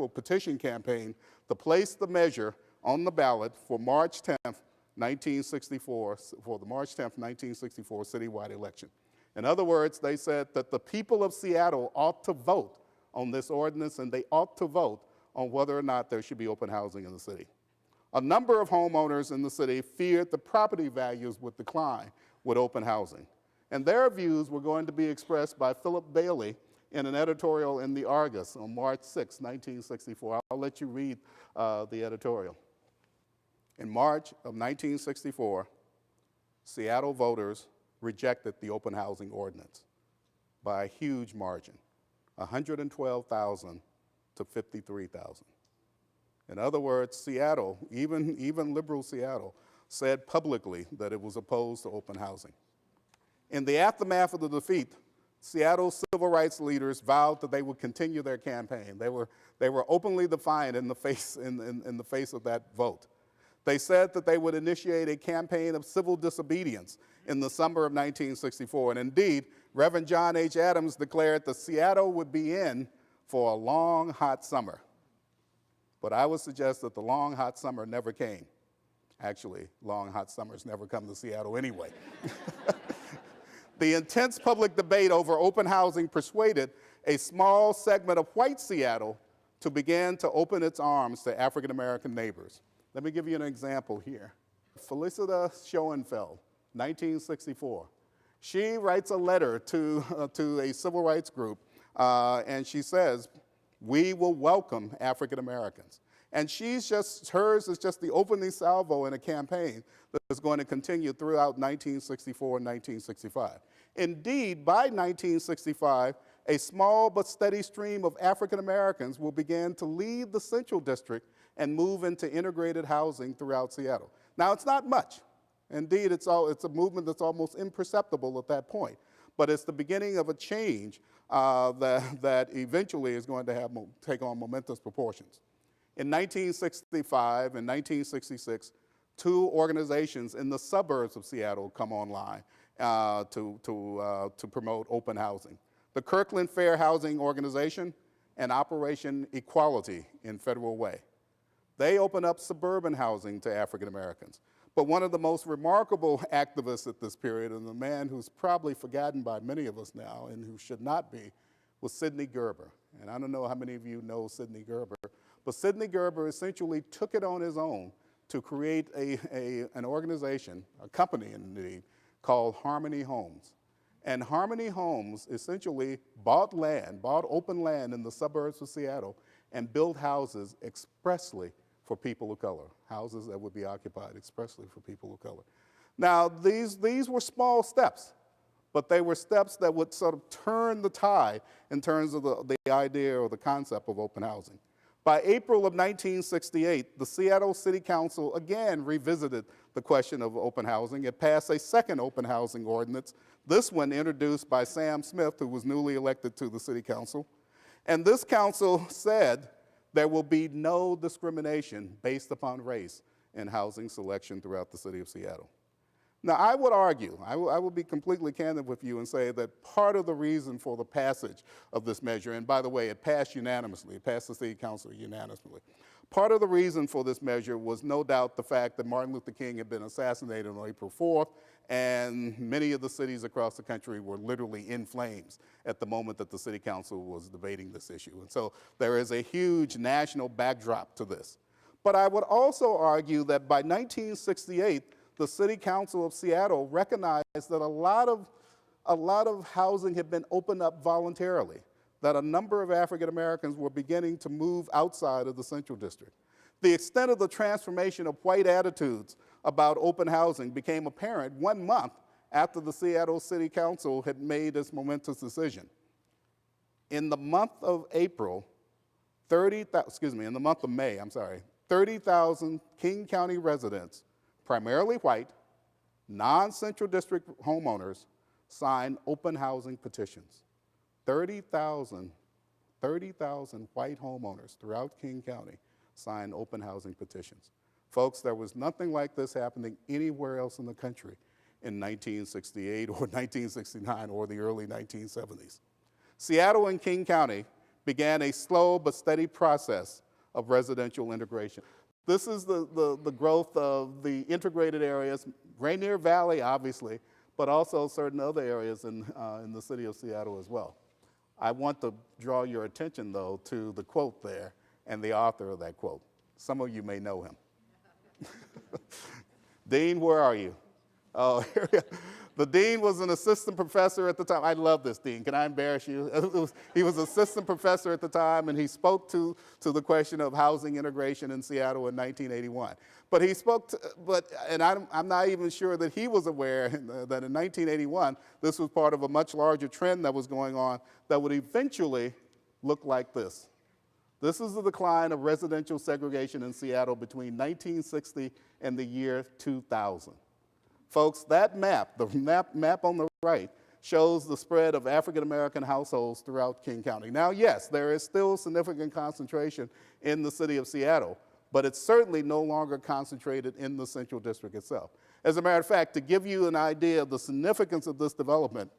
petition campaign to place the measure on the ballot for March 10th, 1964, for the March 10th, 1964 citywide election. In other words, they said that the people of Seattle ought to vote on this ordinance, and they ought to vote on whether or not there should be open housing in the city. A number of homeowners in the city feared the property values would decline with open housing, and their views were going to be expressed by Philip Bailey in an editorial in the Argus on March 6, 1964. I'll let you read the editorial. In March of 1964, Seattle voters rejected the open housing ordinance by a huge margin, 112,000 to 53,000. In other words, Seattle, even liberal Seattle, said publicly that it was opposed to open housing. In the aftermath of the defeat, Seattle's civil rights leaders vowed that they would continue their campaign. They were openly defiant in the face of that vote. They said that they would initiate a campaign of civil disobedience in the summer of 1964. And indeed, Reverend John H. Adams declared that Seattle would be in for a long, hot summer. But I would suggest that the long, hot summer never came. Actually, long, hot summers never come to Seattle anyway. The intense public debate over open housing persuaded a small segment of white Seattle to begin to open its arms to African-American neighbors. Let me give you an example here. Felicita Schoenfeld, 1964. She writes a letter to a civil rights group, and she says, "We will welcome African Americans." And hers is just the opening salvo in a campaign that is going to continue throughout 1964 and 1965. Indeed, by 1965, a small but steady stream of African Americans will begin to leave the Central District and move into integrated housing throughout Seattle. Now, it's not much. Indeed, it's a movement that's almost imperceptible at that point. But it's the beginning of a change that eventually is going to take on momentous proportions. In 1965 and 1966, two organizations in the suburbs of Seattle come online to promote open housing. The Kirkland Fair Housing Organization and Operation Equality in Federal Way. They open up suburban housing to African Americans. But one of the most remarkable activists at this period, and the man who's probably forgotten by many of us now and who should not be, was Sidney Gerber. And I don't know how many of you know Sidney Gerber, but Sidney Gerber essentially took it on his own to create an organization, a company indeed, called Harmony Homes. And Harmony Homes essentially bought open land in the suburbs of Seattle and built houses expressly for people of color, houses that would be occupied expressly for people of color. Now, these were small steps, but they were steps that would sort of turn the tide in terms of the idea or the concept of open housing. By April of 1968, the Seattle City Council again revisited the question of open housing. It passed a second open housing ordinance, this one introduced by Sam Smith, who was newly elected to the City Council. And this council said there will be no discrimination based upon race in housing selection throughout the city of Seattle. Now, I would argue, I will be completely candid with you and say that part of the reason for the passage of this measure, and by the way, it passed unanimously, it passed the City Council unanimously. Part of the reason for this measure was no doubt the fact that Martin Luther King had been assassinated on April 4th, and many of the cities across the country were literally in flames at the moment that the City Council was debating this issue. And so there is a huge national backdrop to this. But I would also argue that by 1968, the City Council of Seattle recognized that a lot of housing had been opened up voluntarily, that a number of African Americans were beginning to move outside of the Central District. The extent of the transformation of white attitudes about open housing became apparent 1 month after the Seattle City Council had made this momentous decision. In the month of May, 30,000 King County residents, primarily white, non-Central District homeowners, signed open housing petitions. 30,000 white homeowners throughout King County signed open housing petitions. Folks, there was nothing like this happening anywhere else in the country in 1968 or 1969 or the early 1970s. Seattle and King County began a slow but steady process of residential integration. This is the growth of the integrated areas, Rainier Valley, obviously, but also certain other areas in the city of Seattle as well. I want to draw your attention, though, to the quote there and the author of that quote. Some of you may know him. Dean, where are you? Oh, the dean was an assistant professor at the time. I love this dean. Can I embarrass you? He was assistant professor at the time, and he spoke to the question of housing integration in Seattle in 1981. But he spoke to, and I'm not even sure that he was aware that in 1981, this was part of a much larger trend that was going on that would eventually look like this. This is the decline of residential segregation in Seattle between 1960 and the year 2000. Folks, that map, the map on the right, shows the spread of African-American households throughout King County. Now, yes, there is still significant concentration in the city of Seattle, but it's certainly no longer concentrated in the Central District itself. As a matter of fact, to give you an idea of the significance of this development,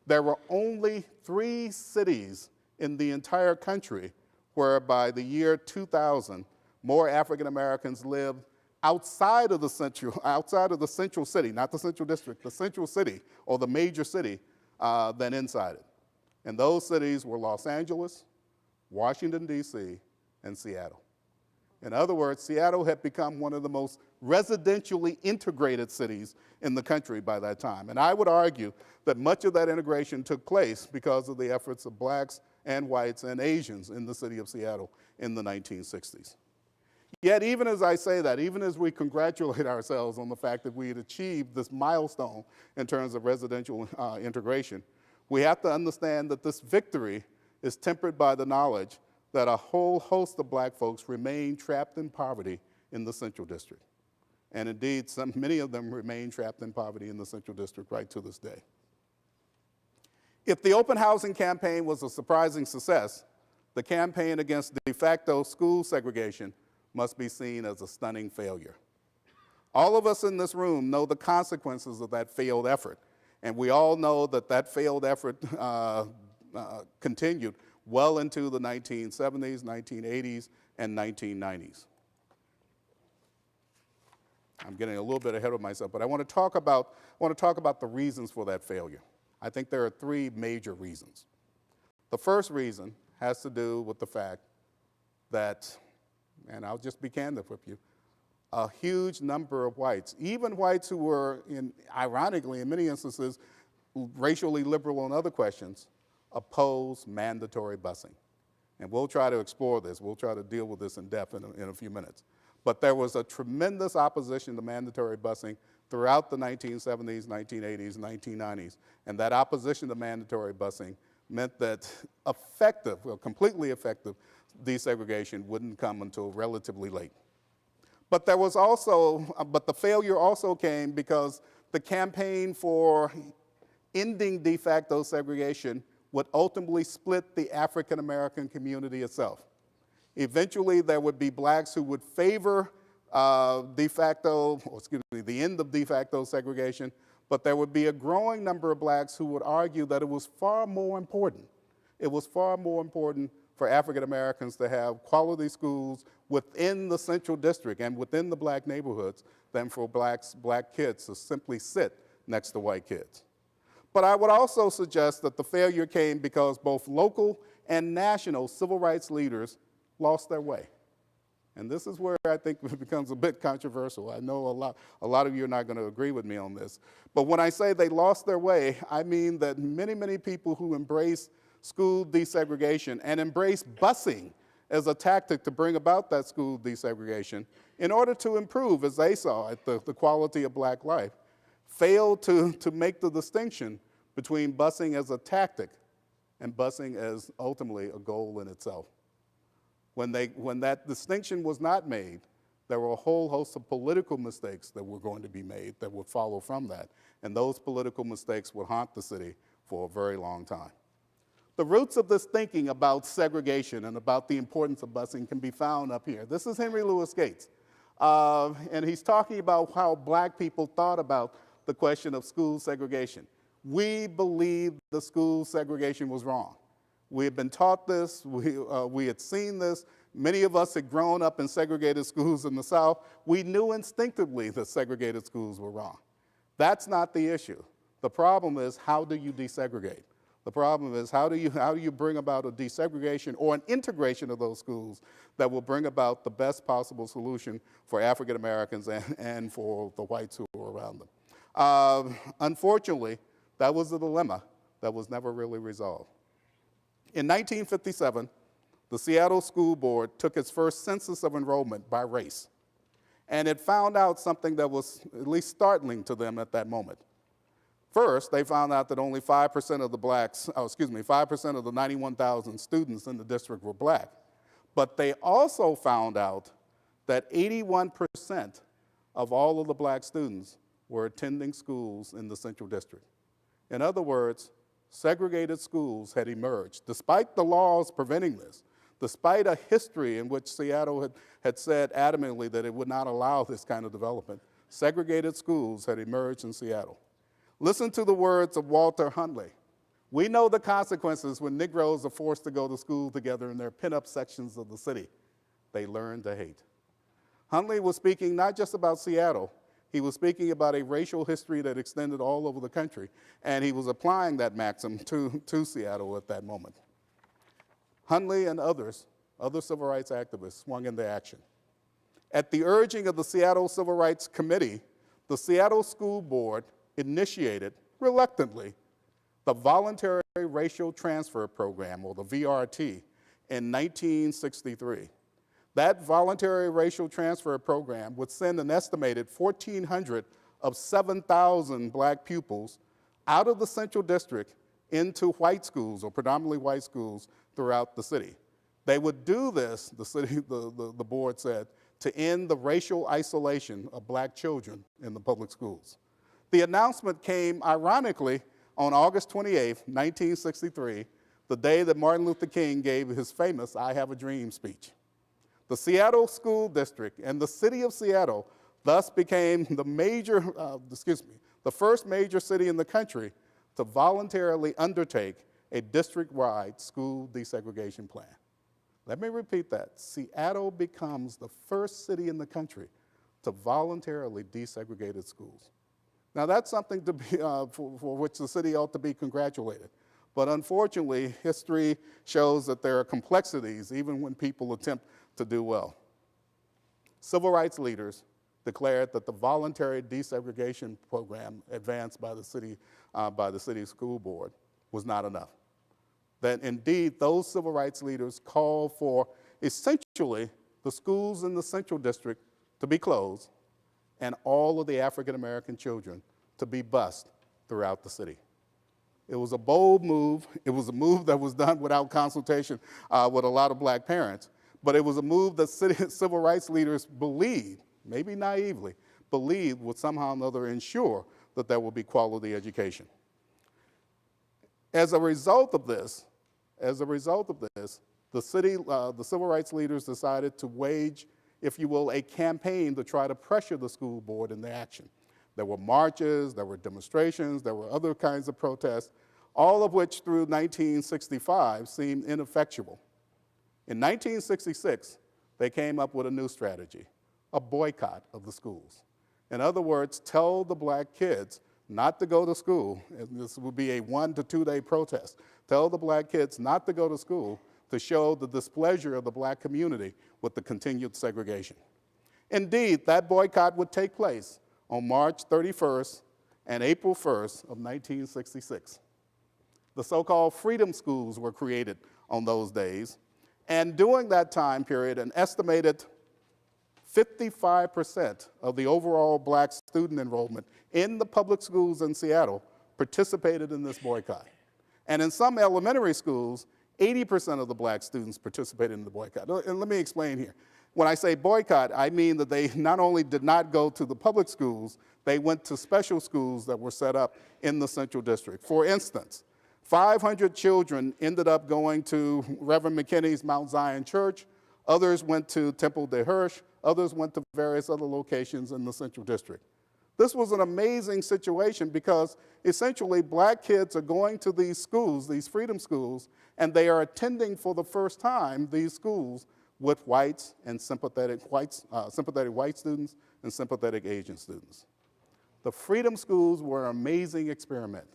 there were only 3 cities in the entire country where by the year 2000, more African-Americans lived outside of the central city, not the Central District, the central city or the major city than inside it. And those cities were Los Angeles, Washington, D.C., and Seattle. In other words, Seattle had become one of the most residentially integrated cities in the country by that time. And I would argue that much of that integration took place because of the efforts of blacks and whites and Asians in the city of Seattle in the 1960s. Yet, even as I say that, even as we congratulate ourselves on the fact that we had achieved this milestone in terms of residential integration, we have to understand that this victory is tempered by the knowledge that a whole host of black folks remain trapped in poverty in the Central District. And indeed, many of them remain trapped in poverty in the Central District right to this day. If the open housing campaign was a surprising success, the campaign against de facto school segregation must be seen as a stunning failure. All of us in this room know the consequences of that failed effort, and we all know that that failed effort continued well into the 1970s, 1980s, and 1990s. I'm getting a little bit ahead of myself, but I want to talk about the reasons for that failure. I think there are 3 major reasons. The first reason has to do with the fact that, and I'll just be candid with you, a huge number of whites, even whites who were, ironically, in many instances, racially liberal on other questions, oppose mandatory busing. And we'll try to explore this. We'll try to deal with this in depth in a few minutes. But there was a tremendous opposition to mandatory busing throughout the 1970s, 1980s, 1990s. And that opposition to mandatory busing meant that completely effective desegregation wouldn't come until relatively late. But the failure also came because the campaign for ending de facto segregation would ultimately split the African American community itself. Eventually, there would be blacks who would favor the end of de facto segregation, but there would be a growing number of blacks who would argue that it was far more important. It was far more important for African Americans to have quality schools within the Central District and within the black neighborhoods than for black kids to simply sit next to white kids. But I would also suggest that the failure came because both local and national civil rights leaders lost their way. And this is where I think it becomes a bit controversial. I know a lot of you are not going to agree with me on this. But when I say they lost their way, I mean that many, many people who embrace school desegregation and embrace busing as a tactic to bring about that school desegregation in order to improve, as they saw it, the quality of black life, failed to make the distinction between busing as a tactic and busing as ultimately a goal in itself. When that distinction was not made, there were a whole host of political mistakes that were going to be made that would follow from that, and those political mistakes would haunt the city for a very long time. The roots of this thinking about segregation and about the importance of busing can be found up here. This is Henry Louis Gates, and he's talking about how black people thought about the question of school segregation. We believed the school segregation was wrong. We had been taught this, we had seen this. Many of us had grown up in segregated schools in the South. We knew instinctively that segregated schools were wrong. That's not the issue. The problem is, how do you desegregate? The problem is, how do you bring about a desegregation or an integration of those schools that will bring about the best possible solution for African Americans and for the whites who are around them? Unfortunately, that was the dilemma that was never really resolved. In 1957, the Seattle School Board took its first census of enrollment by race, and it found out something that was at least startling to them at that moment. First, they found out that only 5% of the 5% of the 91,000 students in the district were black. But they also found out that 81% of all of the black students were attending schools in the Central District. In other words, segregated schools had emerged. Despite the laws preventing this, despite a history in which Seattle had said adamantly that it would not allow this kind of development, segregated schools had emerged in Seattle. Listen to the words of Walter Hundley. We know the consequences when Negroes are forced to go to school together in their pin-up sections of the city. They learn to hate. Hundley was speaking not just about Seattle, he was speaking about a racial history that extended all over the country, and he was applying that maxim to Seattle at that moment. Hundley and other civil rights activists swung into action. At the urging of the Seattle Civil Rights Committee, the Seattle School Board initiated, reluctantly, the Voluntary Racial Transfer Program, or the VRT, in 1963. That Voluntary Racial Transfer Program would send an estimated 1,400 of 7,000 black pupils out of the Central District into white schools, or predominantly white schools, throughout the city. They would do this, the board said, to end the racial isolation of black children in the public schools. The announcement came, ironically, on August 28, 1963, the day that Martin Luther King gave his famous "I Have a Dream" speech. The Seattle School District and the city of Seattle thus became the first major city in the country to voluntarily undertake a district-wide school desegregation plan. Let me repeat that. Seattle becomes the first city in the country to voluntarily desegregate its schools. Now, that's something to be, for which the city ought to be congratulated. But unfortunately, history shows that there are complexities even when people attempt to do well. Civil rights leaders declared that the voluntary desegregation program advanced by the city school board was not enough. That indeed those civil rights leaders called for essentially the schools in the Central District to be closed and all of the African American children to be bused throughout the city. It was a bold move. It was a move that was done without consultation with a lot of black parents, but it was a move that civil rights leaders believed, maybe naively, believed would somehow or another ensure that there would be quality education. As a result of this, the civil rights leaders decided to wage, if you will, a campaign to try to pressure the school board into action. There were marches, there were demonstrations, there were other kinds of protests, all of which through 1965 seemed ineffectual. In 1966, they came up with a new strategy, a boycott of the schools. In other words, tell the black kids not to go to school. And this would be a 1 to 2 day protest. Tell the black kids not to go to school to show the displeasure of the black community with the continued segregation. Indeed, that boycott would take place on March 31st and April 1st of 1966. The so-called freedom schools were created on those days, and during that time period, an estimated 55% of the overall black student enrollment in the public schools in Seattle participated in this boycott. And in some elementary schools, 80% of the black students participated in the boycott. And let me explain here. When I say boycott, I mean that they not only did not go to the public schools, they went to special schools that were set up in the Central District. For instance, 500 children ended up going to Reverend McKinney's Mount Zion Church. Others went to Temple de Hirsch. Others went to various other locations in the Central District. This was an amazing situation because essentially black kids are going to these schools, these freedom schools, and they are attending for the first time these schools with whites and sympathetic white students and sympathetic Asian students. The freedom schools were an amazing experiment.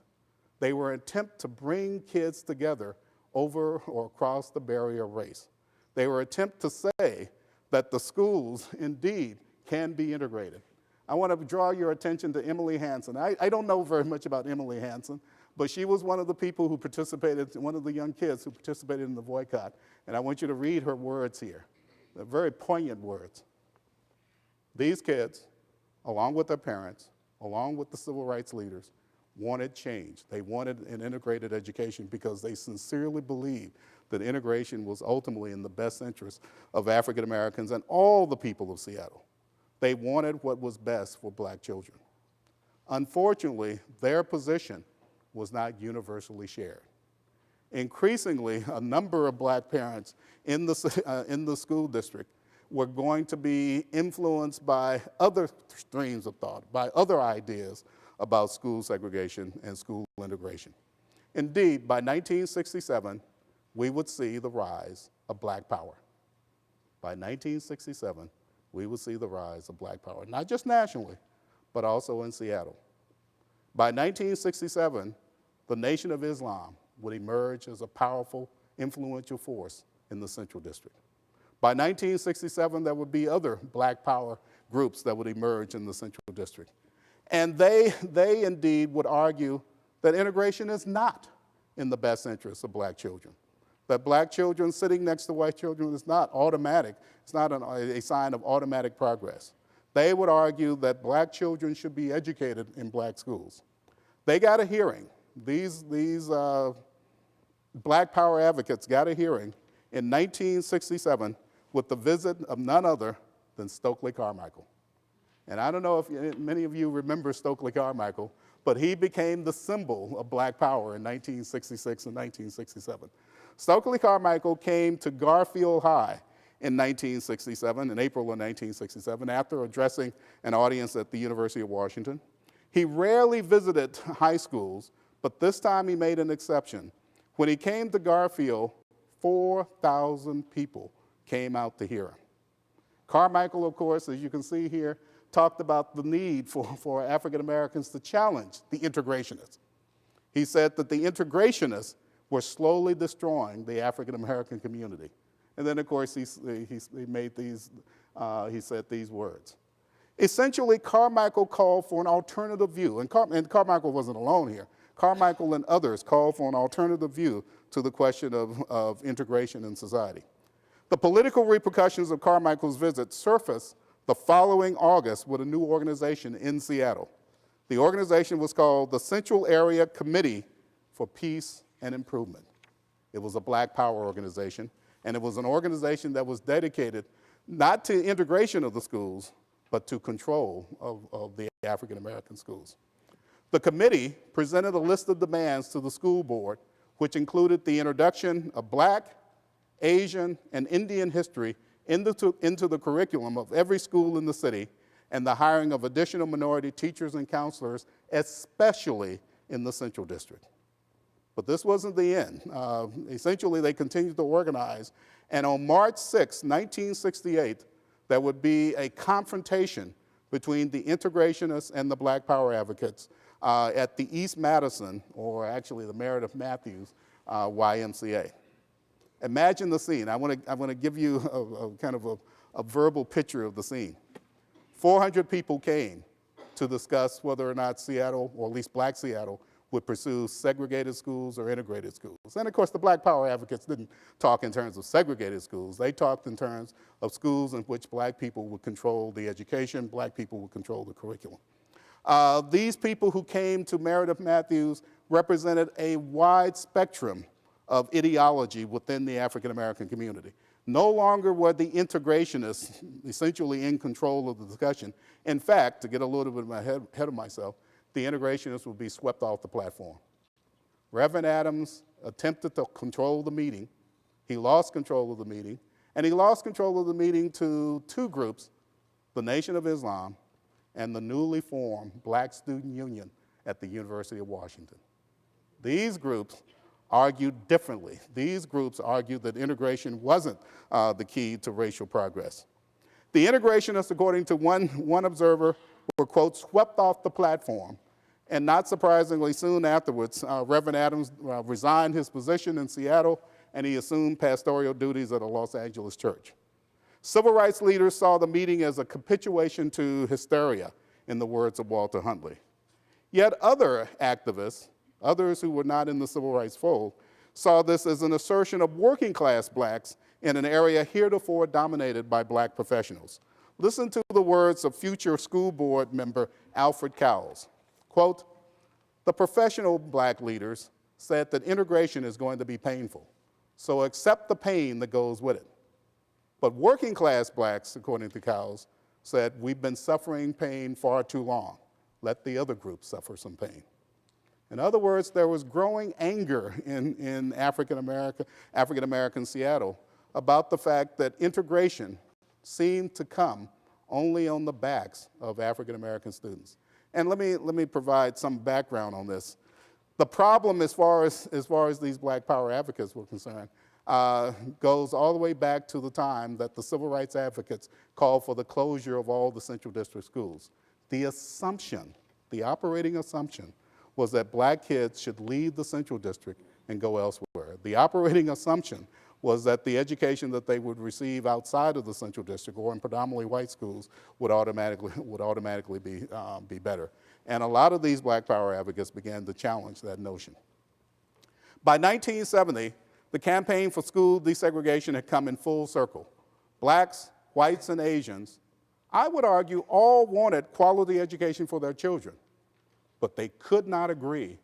They were an attempt to bring kids together over or across the barrier of race. They were an attempt to say that the schools indeed can be integrated. I want to draw your attention to Emily Hansen. I don't know very much about Emily Hansen, but she was one of the people who participated, one of the young kids who participated in the boycott. And I want you to read her words here. They're very poignant words. These kids, along with their parents, along with the civil rights leaders, wanted change. They wanted an integrated education because they sincerely believed that integration was ultimately in the best interest of African Americans and all the people of Seattle. They wanted what was best for black children. Unfortunately, their position was not universally shared. Increasingly, a number of black parents in the school district were going to be influenced by other streams of thought, by other ideas about school segregation and school integration. Indeed, by 1967, we would see the rise of black power. By 1967, we would see the rise of black power, not just nationally, but also in Seattle. By 1967, the Nation of Islam would emerge as a powerful, influential force in the Central District. By 1967, there would be other black power groups that would emerge in the Central District. And they indeed would argue that integration is not in the best interest of black children. That black children sitting next to white children is not automatic. It's not a sign of automatic progress. They would argue that black children should be educated in black schools. They got a hearing. These black power advocates got a hearing in 1967 with the visit of none other than Stokely Carmichael. And I don't know if many of you remember Stokely Carmichael, but he became the symbol of black power in 1966 and 1967. Stokely Carmichael came to Garfield High in 1967, in April of 1967, after addressing an audience at the University of Washington. He rarely visited high schools, but this time he made an exception. When he came to Garfield, 4,000 people came out to hear him. Carmichael, of course, as you can see here, talked about the need for African Americans to challenge the integrationists. He said that the integrationists were slowly destroying the African American community. And then, of course, he said these words. Essentially, Carmichael called for an alternative view, and Carmichael wasn't alone here. Carmichael and others called for an alternative view to the question of integration in society. The political repercussions of Carmichael's visit surfaced the following August with a new organization in Seattle. The organization was called the Central Area Committee for Peace and Improvement. It was a black power organization, and it was an organization that was dedicated not to integration of the schools, but to control of the African American schools. The committee presented a list of demands to the school board, which included the introduction of black, Asian, and Indian history into the curriculum of every school in the city, and the hiring of additional minority teachers and counselors, especially in the Central District. But this wasn't the end. Essentially, they continued to organize, and on March 6, 1968, there would be a confrontation between the integrationists and the black power advocates at the East Madison, or actually the Meredith Matthews YMCA. Imagine the scene. I want to give you a kind of a verbal picture of the scene. 400 people came to discuss whether or not Seattle, or at least black Seattle, would pursue segregated schools or integrated schools. And of course, the black power advocates didn't talk in terms of segregated schools. They talked in terms of schools in which black people would control the education, black people would control the curriculum. These people who came to Meredith Matthews represented a wide spectrum of ideology within the African American community. No longer were the integrationists essentially in control of the discussion. In fact, to get a little bit ahead of myself, the integrationists would be swept off the platform. Reverend Adams attempted to control the meeting. He lost control of the meeting, and he lost control of the meeting to two groups, the Nation of Islam and the newly formed Black Student Union at the University of Washington. These groups argued differently. These groups argued that integration wasn't the key to racial progress. The integrationists, according to one observer, were, quote, swept off the platform. And not surprisingly, soon afterwards, Reverend Adams resigned his position in Seattle, and he assumed pastoral duties at a Los Angeles church. Civil rights leaders saw the meeting as a capitulation to hysteria, in the words of Walter Huntley. Yet other activists, others who were not in the civil rights fold, saw this as an assertion of working class blacks in an area heretofore dominated by black professionals. Listen to the words of future school board member Alfred Cowles. Quote, "The professional black leaders said that integration is going to be painful, so accept the pain that goes with it. But working class blacks, according to Cowles, said, we've been suffering pain far too long. Let the other groups suffer some pain." In other words, there was growing anger in African-American Seattle about the fact that integration seemed to come only on the backs of African-American students. And let me provide some background on this. The problem as far as these Black Power advocates were concerned goes all the way back to the time that the civil rights advocates called for the closure of all the Central District schools. The assumption, the operating assumption, was that black kids should leave the Central District and go elsewhere. The operating assumption was that the education that they would receive outside of the Central District or in predominantly white schools would automatically be better. And a lot of these Black Power advocates began to challenge that notion. By 1970, the campaign for school desegregation had come in full circle. Blacks, whites, and Asians, I would argue, all wanted quality education for their children, but they could not agree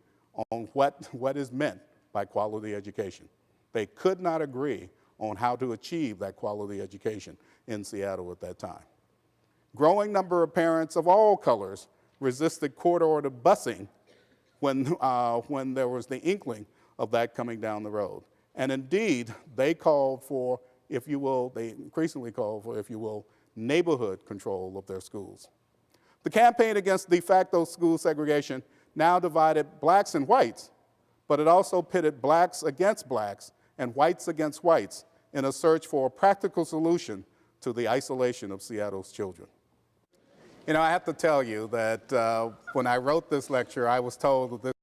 on what is meant by quality education. They could not agree on how to achieve that quality education in Seattle at that time. Growing number of parents of all colors resisted court-ordered busing when there was the inkling of that coming down the road. And indeed, they called for, if you will, they increasingly called for, if you will, neighborhood control of their schools. The campaign against de facto school segregation now divided blacks and whites, but it also pitted blacks against blacks and whites against whites in a search for a practical solution to the isolation of Seattle's children. You know, I have to tell you that when I wrote this lecture, I was told that this